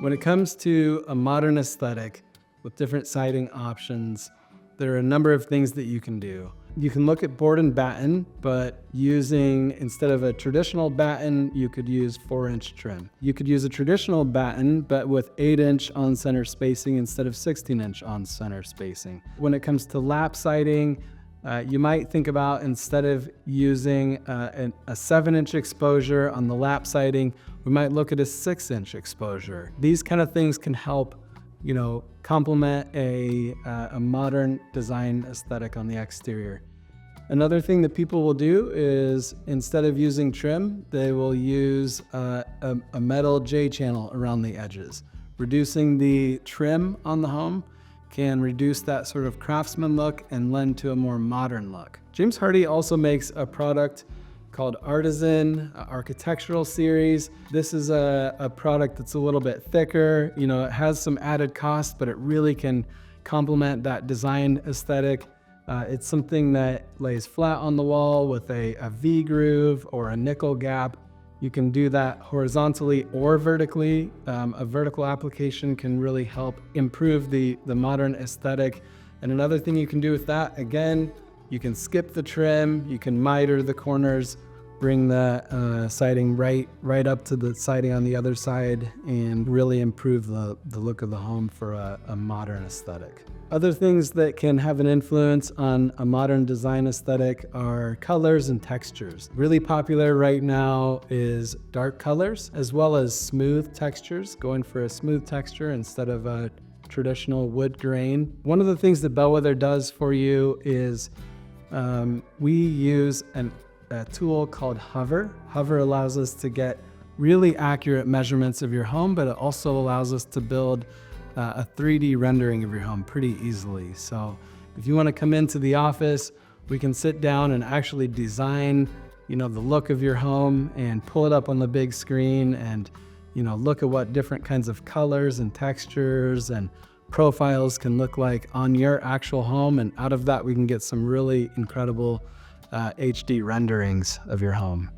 When it comes to a modern aesthetic with different siding options, there are a number of things that you can do. You can look at board and batten, but instead of a traditional batten, you could use 4-inch trim. You could use a traditional batten, but with 8-inch on-center spacing instead of 16-inch on-center spacing. When it comes to lap siding, you might think about, instead of using a 7-inch exposure on the lap siding, we might look at a 6-inch exposure. These kind of things can help, complement a modern design aesthetic on the exterior. Another thing that people will do is, instead of using trim, they will use a metal J-channel around the edges. Reducing the trim on the home can reduce that sort of craftsman look and lend to a more modern look. James Hardie also makes a product called Artisan Architectural Series. This is a product that's a little bit thicker. It has some added cost, but it really can complement that design aesthetic. It's something that lays flat on the wall with a V groove or a nickel gap. You can do that horizontally or vertically. A vertical application can really help improve the modern aesthetic. And another thing you can do with that, again, you can skip the trim, you can miter the corners, bring the siding right up to the siding on the other side, and really improve the look of the home for a modern aesthetic. Other things that can have an influence on a modern design aesthetic are colors and textures. Really popular right now is dark colors as well as smooth textures, going for a smooth texture instead of a traditional wood grain. One of the things that Bellwether does for you is we use a tool called Hover. Hover allows us to get really accurate measurements of your home, but it also allows us to build a 3D rendering of your home pretty easily. So if you want to come into the office, we can sit down and actually design, the look of your home and pull it up on the big screen and, look at what different kinds of colors and textures and profiles can look like on your actual home. And out of that, we can get some really incredible HD renderings of your home.